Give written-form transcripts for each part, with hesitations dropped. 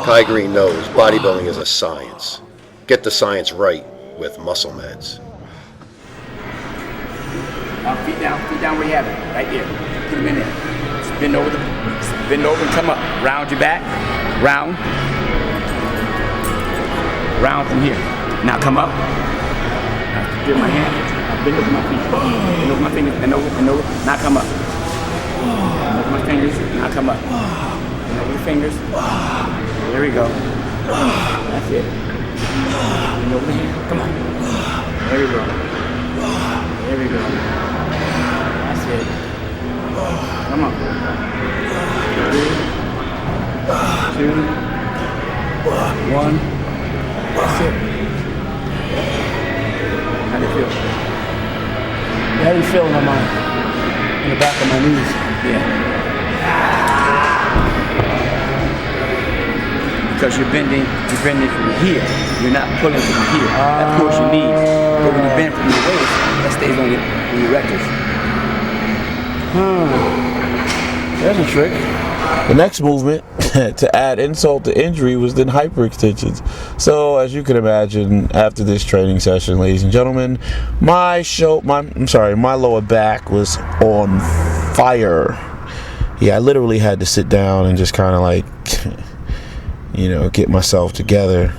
Kai Greene knows bodybuilding is a science. Get the science right with muscle meds. Feet down where you have it, right there. Put them in there. Bend over and come up. Round your back, round from here. Now come up. Now get my hand. Bend over my feet. Bend over my fingers. Bend over. Now come up. Bend over my fingers. Now come up. Bend over the fingers. There we go. That's it. Bend over the hand. Come on. There we go. There we go. That's it. Come on. 3, 2, 1. That's it. How do you feel? How do you feel in the back of my knees? Yeah. Because you're bending from here. You're not pulling from here. That pulls your knees. But when you bend from your waist, that stays on your rectors. There's a trick. The next movement, to add insult to injury, was then hyperextensions. So, as you can imagine, after this training session, ladies and gentlemen, my lower back was on fire. Yeah, I literally had to sit down and just kind of like, get myself together,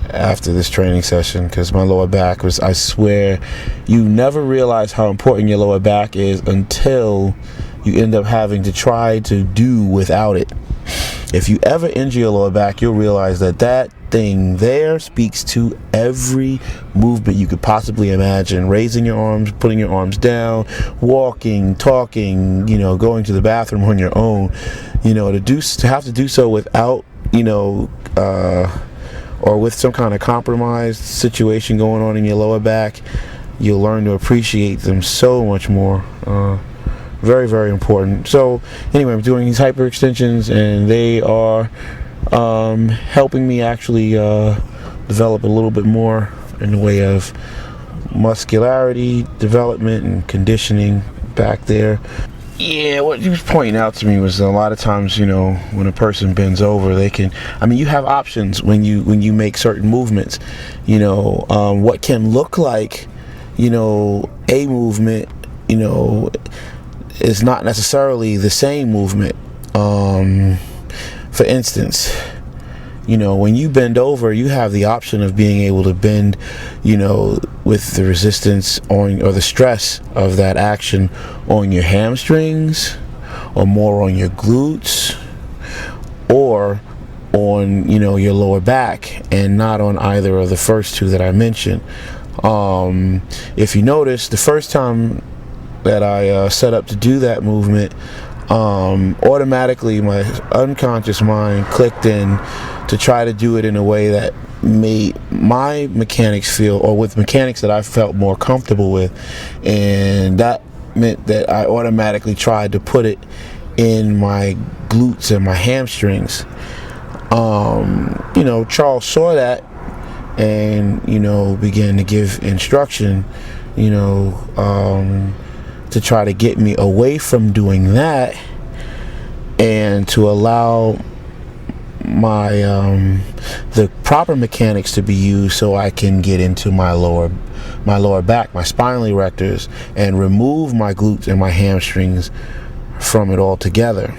after this training session, because my lower back was, I swear, you never realize how important your lower back is until you end up having to try to do without it. If you ever injure your lower back, you'll realize that thing there speaks to every movement you could possibly imagine. Raising your arms, putting your arms down, walking, talking, going to the bathroom on your own, to have to do so without, or with some kind of compromised situation going on in your lower back, you'll learn to appreciate them so much more. Very, very important. So anyway, I'm doing these hyperextensions, and they are helping me actually develop a little bit more in the way of muscularity development and conditioning back there. Yeah, what he was pointing out to me was a lot of times, when a person bends over, you have options when you make certain movements. What can look like, a movement, is not necessarily the same movement. For instance, when you bend over, you have the option of being able to bend, with the resistance or the stress of that action on your hamstrings, or more on your glutes, or on, your lower back, and not on either of the first two that I mentioned. If you notice, the first time that I set up to do that movement, automatically my unconscious mind clicked in to try to do it in a way that made my mechanics feel, or with mechanics that I felt more comfortable with, and that meant that I automatically tried to put it in my glutes and my hamstrings. Charles saw that and began to give instruction, to try to get me away from doing that and to allow my the proper mechanics to be used, so I can get into my lower back, my spinal erectors, and remove my glutes and my hamstrings from it altogether.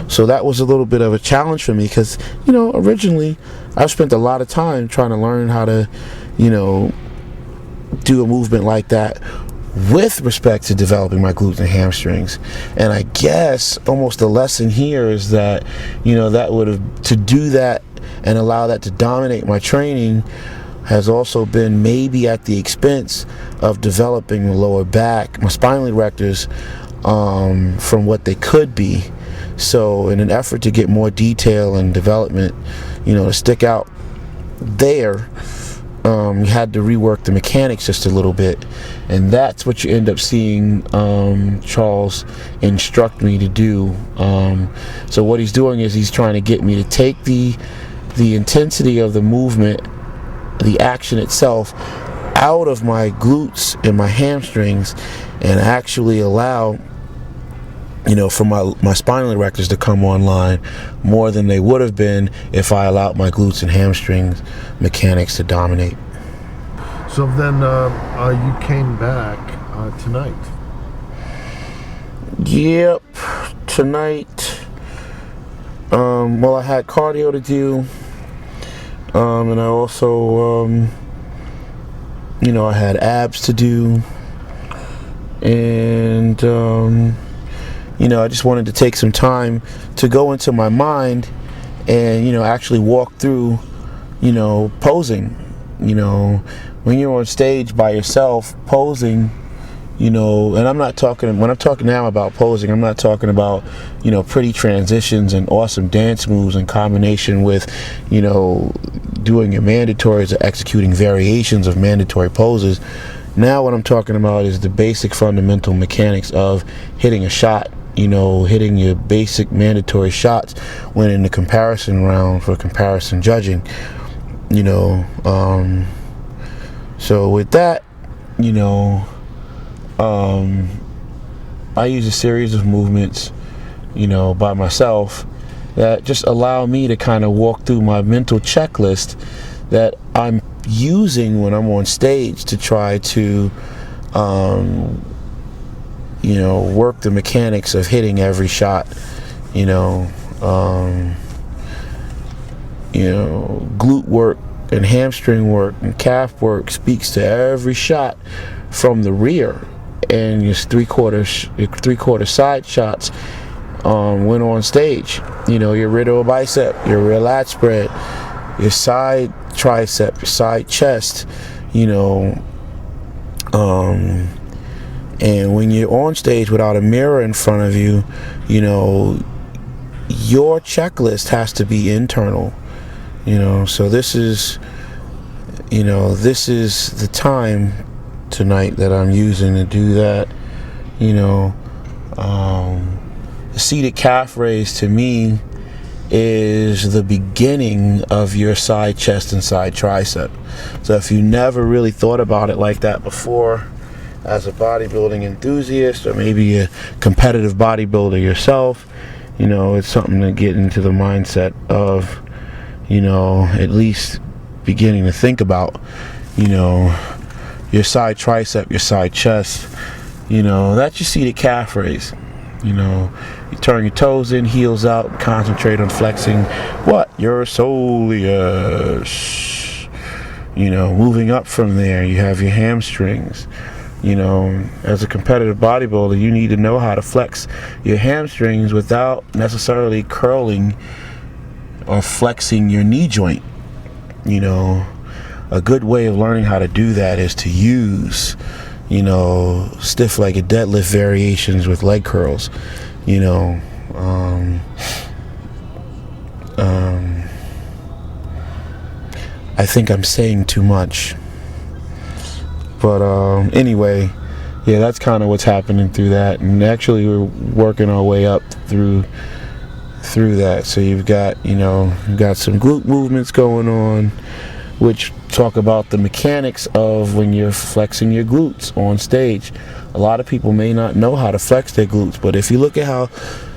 So that was a little bit of a challenge for me, because originally I've spent a lot of time trying to learn how to do a movement like that with respect to developing my glutes and hamstrings. And I guess almost the lesson here is that that would have, to do that and allow that to dominate my training, has also been maybe at the expense of developing the lower back, my spinal erectors, from what they could be. So in an effort to get more detail and development, to stick out there, you had to rework the mechanics just a little bit, and that's what you end up seeing Charles instruct me to do. So what he's doing is he's trying to get me to take the intensity of the movement, the action itself, out of my glutes and my hamstrings and actually allow, for my spinal erectors to come online more than they would have been if I allowed my glutes and hamstrings mechanics to dominate. So then you came back tonight. Yep, tonight. Well, I had cardio to do, and I also, I had abs to do, and I just wanted to take some time to go into my mind and actually walk through, posing. When you're on stage by yourself posing, and when I'm talking now about posing, I'm not talking about, pretty transitions and awesome dance moves in combination with, doing your mandatories or executing variations of mandatory poses. Now what I'm talking about is the basic fundamental mechanics of hitting a shot, hitting your basic mandatory shots when in the comparison round for comparison judging, so with that, I use a series of movements, by myself that just allow me to kind of walk through my mental checklist that I'm using when I'm on stage to try to, work the mechanics of hitting every shot, glute work and hamstring work and calf work speaks to every shot from the rear, and your three-quarter side shots when on stage. Your radial bicep, your rear lat spread, your side tricep, your side chest, and when you're on stage without a mirror in front of you, your checklist has to be internal. So this is the time tonight that I'm using to do that. The seated calf raise to me is the beginning of your side chest and side tricep. So if you never really thought about it like that before, as a bodybuilding enthusiast or maybe a competitive bodybuilder yourself, it's something to get into the mindset of, at least beginning to think about, your side tricep, your side chest, that's your seated calf raise. You turn your toes in, heels out, concentrate on flexing your soleus. Moving up from there, you have your hamstrings. As a competitive bodybuilder, you need to know how to flex your hamstrings without necessarily curling or flexing your knee joint. A good way of learning how to do that is to use, stiff-legged deadlift variations with leg curls. I think I'm saying too much. But anyway, yeah, that's kind of what's happening through that. And actually, we're working our way up through that. So you've got some glute movements going on, which talk about the mechanics of when you're flexing your glutes on stage. A lot of people may not know how to flex their glutes, but if you look at how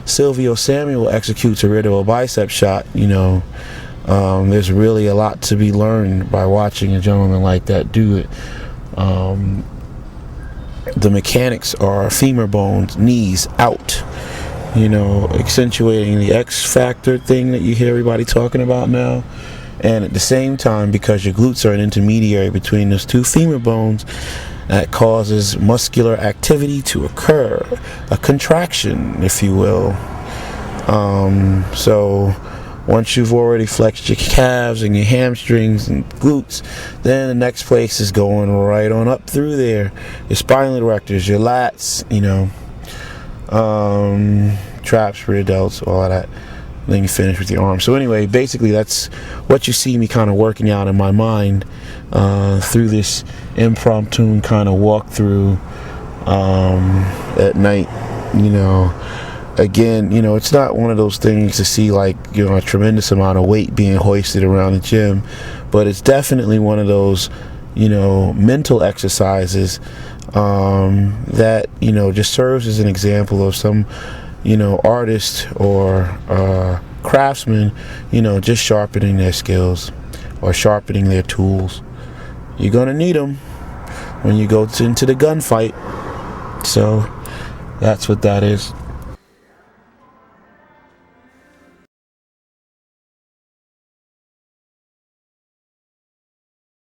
Silvio Samuel executes a radial bicep shot, there's really a lot to be learned by watching a gentleman like that do it. The mechanics are femur bones, knees out, accentuating the X factor thing that you hear everybody talking about now. And at the same time, because your glutes are an intermediary between those two femur bones, that causes muscular activity to occur, a contraction, if you will. So once you've already flexed your calves and your hamstrings and glutes, then the next place is going right on up through there. Your spinal erectors, your lats, traps, rear delts, all of that. Then you finish with your arms. So anyway, basically that's what you see me kind of working out in my mind through this impromptu kind of walkthrough at night. Again, it's not one of those things to see like, a tremendous amount of weight being hoisted around the gym, but it's definitely one of those, mental exercises that just serves as an example of some artist or craftsman just sharpening their skills or sharpening their tools. You're gonna need them when you go into the gunfight. So that's what that is.